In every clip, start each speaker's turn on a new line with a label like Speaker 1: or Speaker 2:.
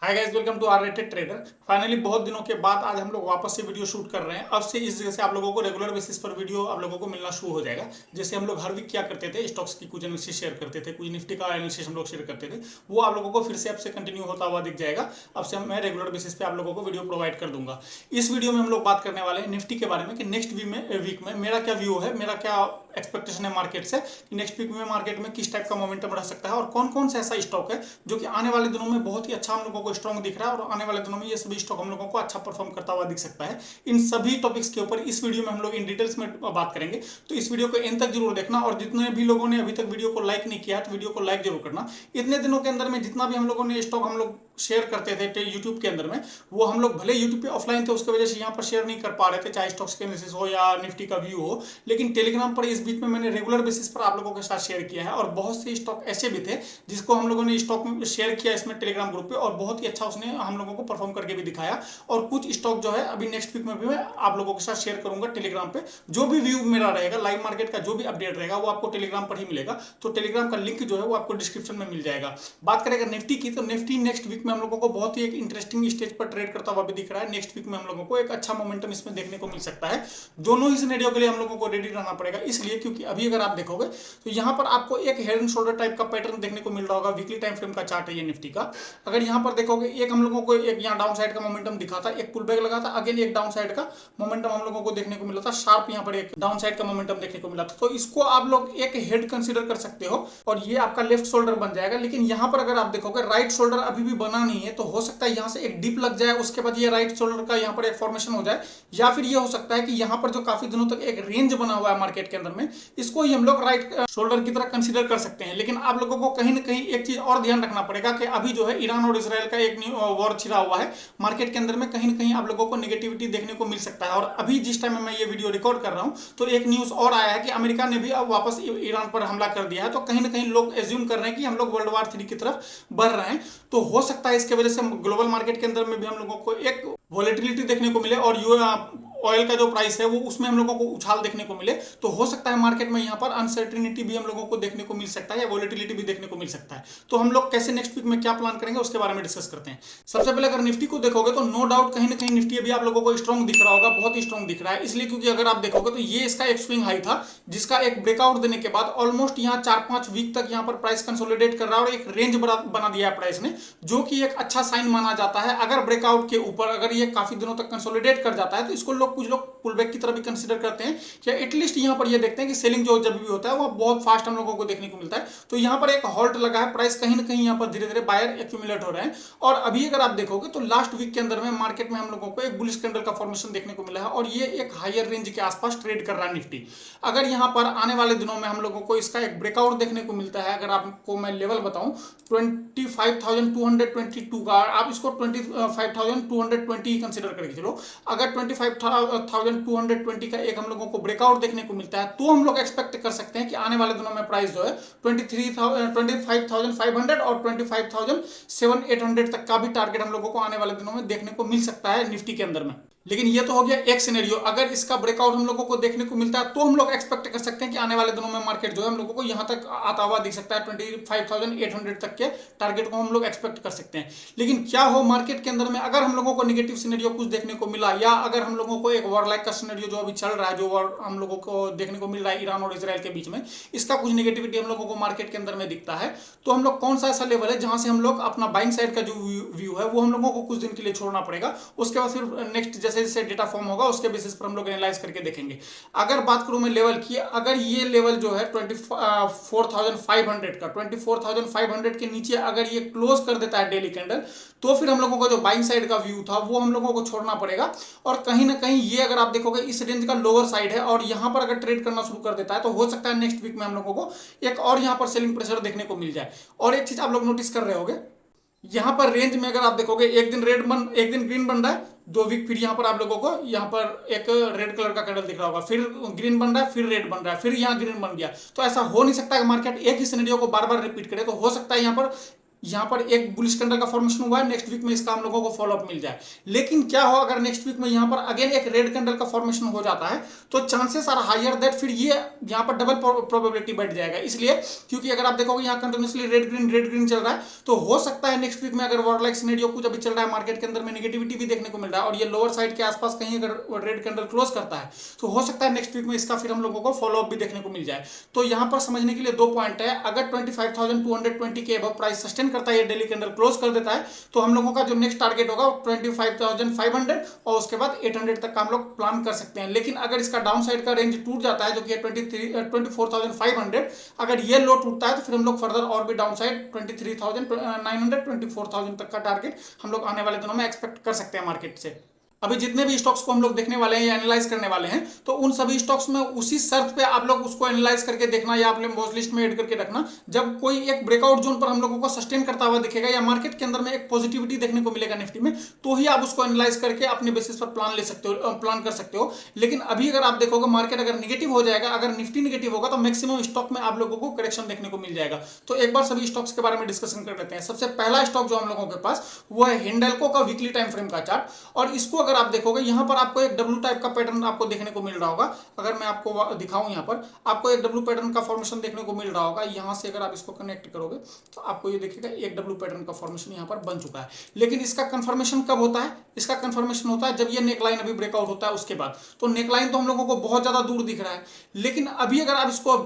Speaker 1: Hi guys, welcome to R rated trader. Finally बहुत दिनों के बाद आज हम लोग वापस से वीडियो शूट कर रहे हैं। अब से इस जगह से आप लोगों को रेगुलर बेसिस पर वीडियो आप लोगों को मिलना शुरू हो जाएगा। जैसे हम लोग हर वीक क्या करते थे, स्टॉक्स की कुछ एनालिसिस शेयर करते थे, कुछ निफ्टी का एनालिसिस हम लोग शेयर करते थे, वो आप लोगों को फिर से अब से कंटिन्यू होता हुआ दिख जाएगा। अब से मैं रेगुलर बेसिस पे आप लोगों को वीडियो प्रोवाइड कर दूंगा। इस वीडियो में हम लोग बात करने वाले हैं निफ्टी के बारे में कि नेक्स्ट वीक में मेरा क्या व्यू है, मेरा क्या एक्सपेक्टेशन है मार्केट से कि नेक्स्ट वीक में मार्केट में किस टाइप का मोमेंटम रह सकता है और कौन कौन सा ऐसा स्टॉक है जो कि आने वाले दिनों में बहुत ही अच्छा हम लोगों को स्ट्रॉन्ग दिख रहा है और आने वाले दिनों में ये सभी स्टॉक हम लोगों को अच्छा परफॉर्म करता हुआ दिख सकता है। इन सभी टॉपिक्स के ऊपर इस वीडियो में हम लोग इन डिटेल्स में बात करेंगे। तो इस वीडियो को एंड तक जरूर देखना और जितने भी लोगों ने अभी तक वीडियो को लाइक नहीं किया तो वीडियो को लाइक जरूर करना। इतने दिनों के अंदर में जितना भी हम लोगों ने स्टॉक हम लोग शेयर करते थे यूट्यूब के अंदर में, वो हम लोग भले यूट्यूब पे ऑफलाइन थे उसकी वजह से यहाँ पर शेयर नहीं कर पा रहे थे, चाहे स्टॉक्स के एनालिसिस हो या निफ्टी का व्यू हो। लेकिन टेलीग्राम पर इस बीच में मैंने रेगुलर बेसिस पर आप लोगों के साथ शेयर किया है और बहुत से स्टॉक ऐसे भी थे जिसको हम लोगों ने स्टॉक में शेयर किया इसमें टेलीग्राम ग्रुप पे और बहुत ही अच्छा उसने हम लोगों को परफॉर्म करके भी दिखाया। और कुछ स्टॉक जो है अभी नेक्स्ट वीक में भी मैं आप लोगों के साथ शेयर करूंगा टेलीग्राम पे। जो भी व्यू मेरा रहेगा, लाइव मार्केट का जो भी अपडेट रहेगा वो आपको टेलीग्राम पर ही मिलेगा। तो टेलीग्राम का लिंक जो है वो आपको डिस्क्रिप्शन में मिल जाएगा। बात करें अगर निफ्टी की, तो निफ्टी नेक्स्ट वीक में हम लोगों को बहुत ही एक इंटरेस्टिंग स्टेज पर ट्रेड करता हुआ भी दिख रहा है। नेक्स्ट वीक में हम लोगों को एक अच्छा मोमेंटम इसमें देखने को मिल सकता है। दोनों ही सिनेरियो के लिए हम लोगों को रेडी रहना पड़ेगा, इसलिए क्योंकि अभी अगर आप देखोगे तो यहाँ पर आपको एक हेड एंड शोल्डर टाइप का पैटर्न देखने को मिल रहा होगा। वीकली टाइम फ्रेम का चार्ट है ये निफ्टी का। अगर यहाँ पर देखोगे एक हम लोगों को एक यहाँ डाउन साइड का मोमेंटम दिखा था, एक पुल बैक लगा था, अगेन एक डाउन साइड का मोमेंटम हम लोगों को देखने को मिला था, शार्प यहाँ पर एक डाउन साइड का मोमेंटम देखने को मिला था। तो इसको आप लोग एक हेड कंसीडर कर सकते हो और ये आपका लेफ्ट शोल्डर बन जाएगा। लेकिन यहाँ पर अगर आप देखोगे राइट शोल्डर अभी भी बना नहीं है, तो हो सकता है यहाँ से एक डिप लग जाए, उसके बाद ये राइट शोल्डर का यहाँ पर एक फॉर्मेशन हो जाए, या फिर ये हो सकता है कि यहाँ पर जो काफी दिनों तक एक रेंज बना हुआ है मार्केट के अंदर में, इसको ही हम लोग राइट शोल्डर की तरह कंसीडर कर सकते हैं। लेकिन आप लोगों को कहीं ना कहीं एक चीज और ध्यान रखना पड़ेगा कि अभी जो है ईरान और इसराइल का एक वॉर छिड़ा हुआ है मार्केट के अंदर में, कहीं ना कहीं आप लोगों को नेगेटिविटी देखने को मिल सकता है। और अभी जिस टाइम में मैं ये वीडियो रिकॉर्ड कर रहा हूं तो एक न्यूज और आया है कि अमेरिका ने भी अब वापस ईरान पर हमला कर दिया है। तो कहीं ना कहीं लोग एज्यूम कर रहे हैं कि हम लोग वर्ल्ड वार 3 की तरफ बढ़ रहे हैं। तो हो सकता है इसके वजह से ग्लोबल मार्केट के अंदर में भी हम लोगों को एक वॉलेटिलिटी देखने को मिले और ऑयल का जो प्राइस है वो उसमें हम लोगों को उछाल देखने को मिले। तो हो सकता है मार्केट में यहाँ पर अनसर्टिनिटी भी हम लोगों को देखने को मिल सकता है या वॉलेटिलिटी भी देखने को मिल सकता है। तो हम लोग कैसे नेक्स्ट वीक में क्या प्लान करेंगे उसके बारे में डिस्कस करते हैं। सबसे पहले अगर निफ्टी को देखोगे तो नो डाउट कहीं ना कहीं निफ्टी अभी आप लोगों को स्ट्रॉन्ग दिख रहा होगा, बहुत ही स्ट्रॉन्ग दिख रहा है। इसलिए क्योंकि अगर आप देखोगे तो ये इसका एक स्विंग हाई था जिसका एक ब्रेकआउट देने के बाद ऑलमोस्ट यहाँ 4-5 वीक तक यहाँ पर प्राइस कंसोलिडेट कर रहा है और एक रेंज बना दिया है प्राइस ने, जो कि एक अच्छा साइन माना जाता है। अगर ब्रेकआउट के ऊपर अगर ये काफी दिनों तक कंसोलिडेट कर जाता है तो इसको कुछ लोग पुल बैक की तरह भी कंसीडर करते हैं, या एटलीस्ट यहाँ पर ये देखते हैं कि सेलिंग जो जब भी होता है वो बहुत फास्ट हम लोगों को देखने को मिलता है। तो यहाँ पर एक हॉल्ट लगा है, प्राइस कहीं ना कहीं यहाँ पर धीरे धीरे बायर एक्यूमुलेट हो रहे हैं। और अभी अगर आप देखोगे तो लास्ट वीक के अंदर में मार्केट में हम लोगों को एक बुलिश कैंडल का फॉर्मेशन देखने को मिला है और ये एक हायर रेंज के आसपास ट्रेड कर रहा है निफ्टी। अगर यहाँ पर आने वाले दिनों में हम लोगों को इसका एक ब्रेकआउट देखने को मिलता है, अगर आपको मैं लेवल बताऊं 25,222 का, आप इसको 25,220 कंसिडर करके चलो। अगर 25,220 का एक हम लोगों को ब्रेकआउट देखने को मिलता है तो हम लोग एक्सपेक्ट कर सकते हैं कि आने वाले दिनों में प्राइस जो है 25,500 और 25,700-800 तक का भी टारगेट हम लोगों को आने वाले दिनों में देखने को मिल सकता है निफ्टी के अंदर में। लेकिन ये तो हो गया एक सिनेरियो। अगर इसका ब्रेकआउट हम लोगों को देखने को मिलता है तो हम लोग एक्सपेक्ट कर सकते हैं कि आने वाले दिनों में मार्केट जो है हम लोगों को यहां तक आता हुआ दिख सकता है, 25,800 तक के टारगेट को हम लोग एक्सपेक्ट कर सकते हैं। लेकिन क्या हो मार्केट के अंदर में अगर हम लोगों को नेगेटिव सिनेरियो कुछ देखने को मिला, या अगर हम लोगों को एक वॉर लाइक का सिनेरियो जो अभी चल रहा है, जो वॉर हम लोगों को देखने को मिल रहा है ईरान और इसराइल के बीच में, इसका कुछ नेगेटिविटी हम लोगों को मार्केट के अंदर में दिखता है, तो हम लोग कौन सा ऐसा लेवल है जहां से हम लोग अपना बाइंग साइड का जो व्यू है वो हम लोगों को कुछ दिन के लिए छोड़ना पड़ेगा। उसके बाद फिर नेक्स्ट जैसे जैसे डेटा फॉर्म होगा उसके बेसिस पर हम लोग एनालाइज करके देखेंगे। अगर बात करूं मैं लेवल की, अगर ये लेवल जो है 24,500 का, 24,500 के नीचे अगर ये क्लोज कर देता है डेली कैंडल, तो फिर हम लोगों का जो बाइंग साइड का व्यू था वो हम लोगों को छोड़ना पड़ेगा। और कहीं ना कहीं ये अगर आप देखोगे इस रेंज का लोअर साइड है और यहां पर अगर ट्रेड करना शुरू कर देता है तो हो सकता है नेक्स्ट वीक में हम लोगों को एक और यहां पर सेलिंग प्रेशर देखने को मिल जाए। और एक चीज आप लोग नोटिस कर रहे होंगे, यहां पर रेंज में अगर आप देखोगे एक दिन एक दिन ग्रीन बन रहा है, 2 वीक फिर यहां पर आप लोगों को यहां पर एक रेड कलर का कैंडल दिख रहा होगा, फिर ग्रीन बन रहा है, फिर रेड बन रहा है, फिर यहां ग्रीन बन गया। तो ऐसा हो नहीं सकता कि मार्केट एक ही सिनेरियो को बार बार रिपीट करे। तो हो सकता है यहां पर यहाँ पर एक बुलिश कैंडल का फॉर्मेशन हुआ है, नेक्स्ट वीक में इसका हम लोगों को फॉलोअप मिल जाए। लेकिन क्या हो अगर नेक्स्ट वीक में यहाँ पर अगेन एक रेड कैंडल का फॉर्मेशन हो जाता है तो चांसेस आर हायर दैट फिर ये यहाँ पर डबल प्रोबेबिलिटी बढ़ जाएगा। इसलिए क्योंकि अगर आप देखोगे यहाँ कंटिन्यूसली रेड ग्रीन चल रहा है तो हो सकता है नेक्स्ट वीक में अगर वॉर लाइक सिनेरियो कुछ अभी चल रहा है मार्केट के अंदर में नेगेटिविटी भी देखने को मिल रहा है और ये लोअर साइड के आसपास कहीं अगर रेड कैंडल क्लोज करता है तो हो सकता है नेक्स्ट वीक में इसका फिर हम लोगों को फॉलोअप भी देखने को मिल जाए। तो यहाँ पर समझने के लिए दो पॉइंट है, अगर 25,220 के अबव प्राइस सस्टेन करता है, ये डेली कैंडल क्लोज कर देता है तो हम लोगों का जो नेक्स्ट टारगेट होगा 25,500 और उसके बाद 800 तक का हम लोग प्लान कर सकते हैं। लेकिन अगर इसका डाउन साइड का रेंज टूट जाता है जो कि 24,500, अगर ये लो टूटता है तो फिर हम लोग फर्दर और भी डाउन साइड 23,900 24,000 तक का टारगेट हम लोग आने वाले दिनों में एक्सपेक्ट कर सकते हैं मार्केट से। अभी जितने भी स्टॉक्स को हम लोग देखने वाले हैं या एनालाइज करने वाले हैं तो उन सभी स्टॉक्स में उसी शर्त पे आप लोग उसको एनालाइज करके देखना या आप वॉच लिस्ट में ऐड करके रखना, जब कोई एक ब्रेकआउट जोन पर हम लोगों को सस्टेन करता हुआ दिखेगा या मार्केट के अंदर में एक पॉजिटिविटी देखने को मिलेगा निफ्टी में, तो ही आप उसको एनालाइज करके अपने बेसिस पर प्लान ले सकते हो, प्लान कर सकते हो। लेकिन अभी अगर आप देखोगे मार्केट अगर निगेटिव हो जाएगा, अगर निफ्टी निगेटिव होगा तो मैक्सिमम स्टॉक में आप लोगों को करेक्शन देखने को मिल जाएगा। तो एक बार सभी स्टॉक्स के बारे में डिस्कशन कर लेते हैं। सबसे पहला स्टॉक जो हम लोगों के पास वो है हिंडाल्को का वीकली टाइम फ्रेम का चार्ट, और इसको अगर आप देखोगे यहाँ पर आपको एक डब्ल्यू टाइप का पैटर्न आपको देखने को मिल रहा होगा। अगर मैं आपको दिखाऊं यहाँ पर आपको एक डब्ल्यू पैटर्न का फॉर्मेशन देखने को मिल रहा होगा। यहाँ से अगर आप इसको कनेक्ट करोगे तो आपको ये देखिएगा एक डब्ल्यू पैटर्न का फॉर्मेशन यहाँ पर बन चुका है। लेकिन इसका कंफर्मेशन कब होता है? इसका कंफर्मेशन होता है जब ये नेकलाइन अभी ब्रेकआउट होता है उसके बाद। तो नेकलाइन तो हम लोगों को बहुत ज्यादा दूर दिख रहा है, लेकिन अभी अगर आप इसको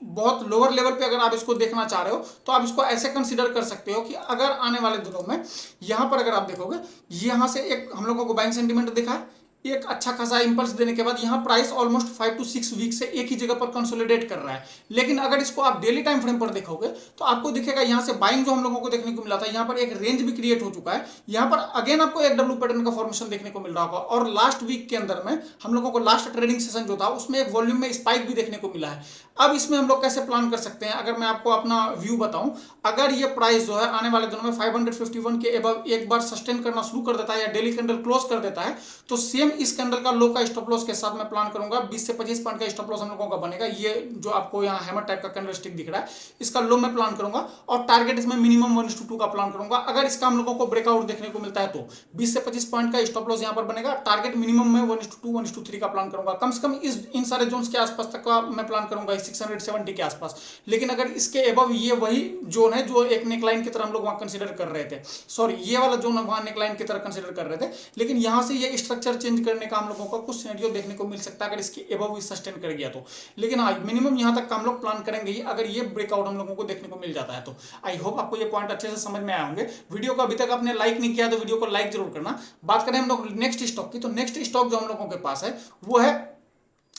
Speaker 1: बहुत लोअर लेवल पे अगर आप इसको देखना चाह रहे हो तो आप इसको ऐसे कंसीडर कर सकते हो कि अगर आने वाले दिनों में यहां पर अगर आप देखोगे यहां से एक हम लोगों को बाइंग सेंटीमेंट दिखा है, एक अच्छा खासा इंपल्स देने के बाद यहां प्राइस ऑलमोस्ट 5 to 6 वीक से एक ही जगह पर कंसोलिडेट कर रहा है। लेकिन अगर इसको आप डेली टाइम फ्रेम पर देखोगे तो आपको दिखेगा यहां से बाइंग जो हम लोगों को देखने को मिला था, यहां पर एक रेंज भी क्रिएट हो चुका है। यहां पर अगेन आपको एक डब्ल्यू पैटर्न का फॉर्मेशन देखने को मिल रहा होगा, और लास्ट वीक के अंदर में हम लोगों को लास्ट ट्रेडिंग सेशन जो था उसमें एक वॉल्यूम में स्पाइक भी देखने को मिला है। अब इसमें हम लोग कैसे प्लान कर सकते हैं, अगर मैं आपको अपना व्यू बताऊं, अगर ये प्राइस जो है आने वाले दिनों में 551 के एबव एक बार सस्टेन करना शुरू कर देता है या डेली कैंडल क्लोज कर देता है तो सेम इस कैंडल का लो का स्टॉप लॉस के साथ मैं प्लान करूंगा 20 से 25 पॉइंट का स्टॉप लॉस हम लोगों का बनेगा। ये जो आपको यहाँ हैमर टाइप का कैंडल स्टिक दिख रहा है इसका लो मैं प्लान करूंगा, और टारगेट इसमें मिनिमम 1:2 का प्लान करूंगा। अगर इसका हम लोगों को ब्रेकआउट देखने को मिलता है तो 20 से 25 पॉइंट का स्टॉप लॉस यहाँ पर बनेगा, टारगेट मिनिमम में 1:2 1:3 का प्लान करूंगा। कम से कम इन सारे जोन्स के आसपास तक का मैं प्लान करूंगा 670 के आसपास। लेकिन अगर इसके एबव ये वही जोन है जो एक नेकलाइन की तरह हम लोग वहां कंसीडर कर रहे थे, सॉरी ये वाला जोन वहां नेकलाइन की तरह कंसीडर कर रहे थे, लेकिन यहां से ये स्ट्रक्चर चेंज करने का हम लोगों को कुछ सिनेरियो देखने को मिल सकता है अगर इसके एबव सस्टेन कर गया तो। लेकिन हाँ मिनिमम यहां तक का हम लोग प्लान करेंगे ही अगर ये ब्रेकआउट हम लोगों को देखने को मिल जाता है तो। आई होप आपको ये पॉइंट अच्छे से समझ में आए होंगे। वीडियो को अभी तक आपने लाइक नहीं किया तो वीडियो को लाइक जरूर करना। बात करें हम लोग नेक्स्ट स्टॉक की, तो नेक्स्ट स्टॉक जो हम लोगों के पास है वो है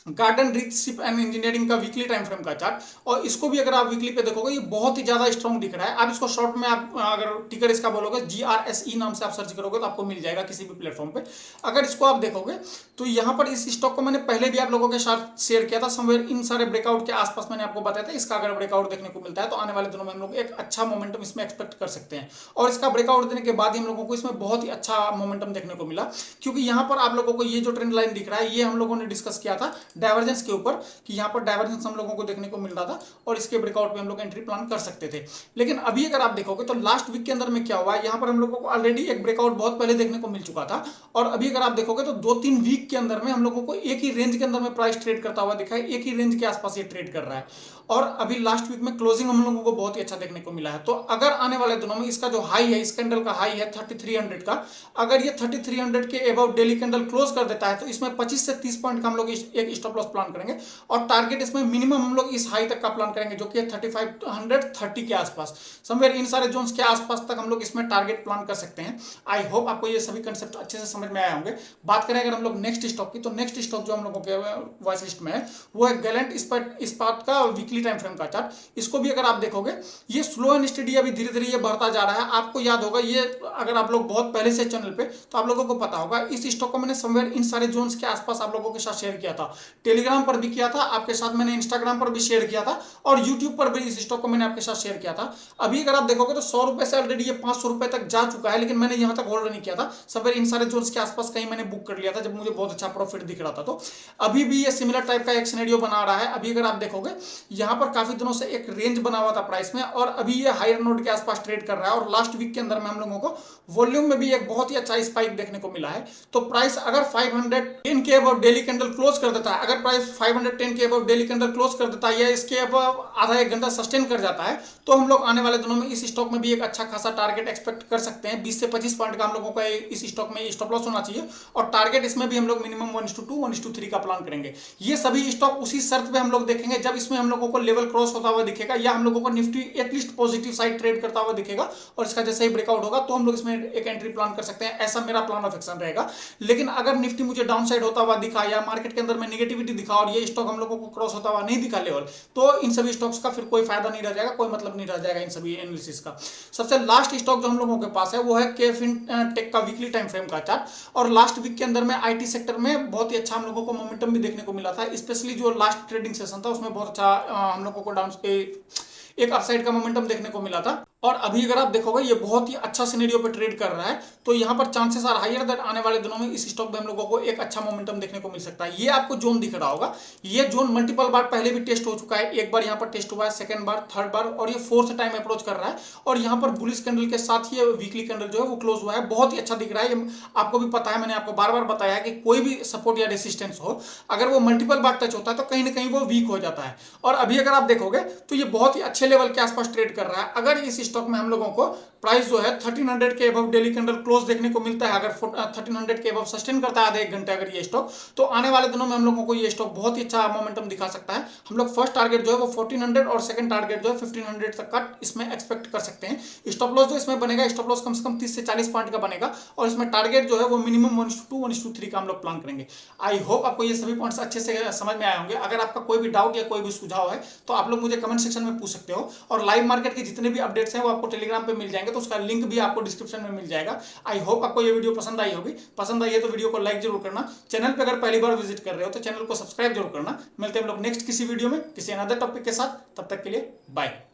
Speaker 1: garden rich ship and engineering का वीकली टाइम फ्रेम का चार्ट, और इसको भी अगर आप वीकली पे देखोगे ये बहुत ही ज्यादा स्ट्रॉन्ग दिख रहा है। आप इसको शॉर्ट में आप अगर टिकर इसका बोलोगे GRSE नाम से आप सर्च करोगे तो आपको मिल जाएगा किसी भी प्लेटफॉर्म पे। अगर इसको आप देखोगे तो यहाँ पर इस स्टॉक को मैंने पहले भी आप लोगों के साथ शेयर किया था, समवेयर इन सारे ब्रेकआउट के आसपास मैंने आपको बताया था इसका अगर ब्रेकआउट देखने को मिलता है तो आने वाले दिनों में हम लोग एक अच्छा मोमेंटम इसमें एक्सपेक्ट कर सकते हैं। और इसका ब्रेकआउट देने के बाद ही हम लोगों को इसमें बहुत ही अच्छा मोमेंटम देखने को मिला, क्योंकि यहाँ पर आप लोगों को ये जो ट्रेंड लाइन दिख रहा है ये हम लोगों ने डिस्कस किया था डाइवर्जेंस के ऊपर कि यहाँ पर डाइवर्जेंस हम लोगों को देखने को मिल रहा था और इसके ब्रेकआउट पे हम लोग एंट्री प्लान कर सकते थे। लेकिन अभी अगर आप देखोगे तो लास्ट वीक के अंदर में क्या हुआ है, यहाँ पर हम लोगों को ऑलरेडी एक ब्रेकआउट बहुत पहले देखने को मिल चुका था, और अभी अगर आप देखोगे तो 2-3 वीक के अंदर में हम लोगों को एक ही रेंज के अंदर में प्राइस ट्रेड करता हुआ दिखा है, एक ही रेंज के आसपास ये ट्रेड कर रहा है। और अभी लास्ट वीक में क्लोजिंग हम लोगों को बहुत ही अच्छा देखने को मिला है। तो अगर आने वाले दिनों में इसका जो हाई है, इस कैंडल का हाई है 3300 का, अगर ये 3300 के अबव डेली कैंडल क्लोज कर देता है तो इसमें 25 से 30 पॉइंट का हम लोग एक स्टॉप लॉस प्लान करेंगे, और टारगेट इसमें मिनिमम हम लोग इस हाई तक का प्लान करेंगे जो कि 3530 के आसपास, समवेयर इन सारे जोन्स के आसपास तक हम लोग इसमें टारगेट प्लान कर सकते हैं। आई होप आपको ये सभी कंसेप्ट अच्छे से समझ में आए होंगे। बात करें अगर हम लोग नेक्स्ट स्टॉक की, तो नेक्स्ट स्टॉक जो हम लोगों के वॉइस लिस्ट में है वो है गैलेंट इस्पात का वीकली टाइम फ्रेम का चार्ट। इसको भी अगर आप देखोगे ये स्लो एंड स्टडी अभी धीरे धीरे ये बढ़ता जा रहा है। आपको याद होगा ये, अगर आप लोग बहुत पहले से चैनल पे, तो आप लोगों को पता होगा इस स्टॉक को मैंने समवेयर इन सारे जोन्स के आसपास आप लोगों के साथ शेयर किया था। टेलीग्राम पर भी किया था आपके साथ, मैंने इंस्टाग्राम पर भी शेयर किया था और यूट्यूब पर भी इस स्टॉक को मैंने आपके साथ शेयर किया था। अभी अगर आप देखोगे तो 100 रुपए से ऑलरेडी ये 500 रुपए तक जा चुका है, लेकिन मैंने यहाँ तक होल्ड नहीं किया था। सवेरे इन सारे जोन्स के आसपास कहीं मैंने बुक कर लिया था जब मुझे बहुत अच्छा प्रॉफिट दिख रहा था। तो अभी भी ये सिमिलर टाइप का एक सिनेरियो बना रहा है। अभी अगर आप देखोगे यहाँ पर काफी दिनों से एक रेंज बना हुआ था प्राइस में और अभी ये हायर नोड के आसपास ट्रेड कर रहा है और लास्ट वीक के अंदर में हम लोगों को वॉल्यूम में भी एक बहुत ही अच्छा स्पाइक देखने को मिला है। तो प्राइस अगर 510 के अबव डेली कैंडल क्लोज कर देता है, अगर प्राइस 510 के अबव डेली कैंडल क्लोज कर देता है या इसके अबव आधा एक घंटा सस्टेन कर जाता है, तो हम लोग आने वाले दिनों में इस स्टॉक में भी एक अच्छा खासा टारगेट एक्सपेक्ट कर सकते हैं। 20 से 25 पॉइंट का हम लोगों का इस स्टॉक में स्टॉप लॉस होना चाहिए और टारगेट इसमें भी हम लोग मिनिमम 1:2 1:3 का प्लान करेंगे। ये सभी स्टॉक उसी शर्त पे हम लोग देखेंगे जब इसमें हम लोगों को लेवल क्रॉस होता हुआ दिखेगा या हम लोगों को Nifty at least positive side trade करता हुआ दिखेगा और इसका जैसे ही ब्रेकआउट होगा तो हम लोग इसमें एक एंट्री प्लान कर सकते हैं। ऐसा मेरा प्लान ऑफ एक्शन रहेगा। लेकिन अगर निफ्टी मुझे डाउन साइड होता हुआ दिखा या मार्केट के अंदर में निगेटिविटी दिखा और ये स्टॉक हम लोगों को क्रॉस होता हुआ नहीं दिखा लेवल, तो इन सभी स्टॉक्स का फिर कोई फायदा नहीं रह जाएगा, कोई मतलब नहीं रह जाएगा इन सभी एनालिसिस का। सबसे लास्ट स्टॉक जो हम लोगों के पास है वो है केफिन टेक का वीकली टाइम फ्रेम का चार्ट। और लास्ट वीक के अंदर में आईटी सेक्टर में बहुत ही अच्छा हम लोगों को मोमेंटम भी देखने को मिला था, स्पेशली जो लास्ट ट्रेडिंग सेशन था उसमें बहुत अच्छा हम लोगों को डाउन एक अपसाइड का मोमेंटम देखने को मिला था। और अभी अगर आप देखोगे ये बहुत ही अच्छा सिनेरियो पे ट्रेड कर रहा है, तो यहाँ पर चांसेस आर हायर दैट आने वाले दिनों में इस स्टॉक में हम लोगों को एक अच्छा मोमेंटम देखने को मिल सकता है। ये आपको जोन दिख रहा होगा, ये जोन मल्टीपल बार पहले भी टेस्ट हो चुका है। एक बार यहाँ पर टेस्ट हुआ है, सेकंड बार, थर्ड बार और ये फोर्थ टाइम अप्रोच कर रहा है। और यहाँ पर बुलिश कैंडल के साथ ये वीकली कैंडल जो है वो क्लोज हुआ है, बहुत ही अच्छा दिख रहा है। आपको भी पता है, मैंने आपको बार बार बताया कि कोई भी सपोर्ट या रेसिस्टेंस हो, अगर वो मल्टीपल बार टच होता है तो कहीं ना कहीं वो वीक हो जाता है। और अभी अगर आप देखोगे तो ये बहुत ही अच्छे लेवल के आसपास ट्रेड कर रहा है। अगर इस स्टॉक में हम लोगों को प्राइस जो है 1300 के अबव डेली कैंडल क्लोज देखने को मिलता है, अगर 1300 के अबव सस्टेन करता है आधे एक घंटे अगर ये स्टॉक, तो आने वाले दिनों में हम लोगों को ये स्टॉक बहुत ही अच्छा मोमेंटम दिखा सकता है। हम लोग फर्स्ट टारगेट जो है वो 1400 और सेकंड टारगेट जो है 1500 तक का इसमें एक्सपेक्ट कर सकते हैं। स्टॉप लॉस जो इसमें बनेगा, स्टॉप लॉस कम से कम 30 से 40 पॉइंट का बनेगा और इसमें टारगेट जो है वो मिनिमम 1:2 1:3 का हम लोग प्लान करेंगे। आई होप आपको ये सभी पॉइंट्स अच्छे से समझ में आए होंगे। अगर आपका कोई भी डाउट या कोई भी सुझाव है तो आप लोग मुझे कमेंट सेक्शन में पूछ सकते हो और लाइव मार्केट के जितने भी अपडेट्स हैं वो आपको टेलीग्राम पे मिल जाएंगे, तो उसका लिंक भी आपको डिस्क्रिप्शन में मिल जाएगा। आई होप आपको ये वीडियो पसंद आई होगी। पसंद आई है तो वीडियो को लाइक जरूर करना। चैनल पे अगर पहली बार विजिट कर रहे हो तो चैनल को सब्सक्राइब जरूर करना। मिलते हैं हम लोग नेक्स्ट किसी वीडियो में किसी अनदर टॉपिक के साथ, तब तक के लिए बाय।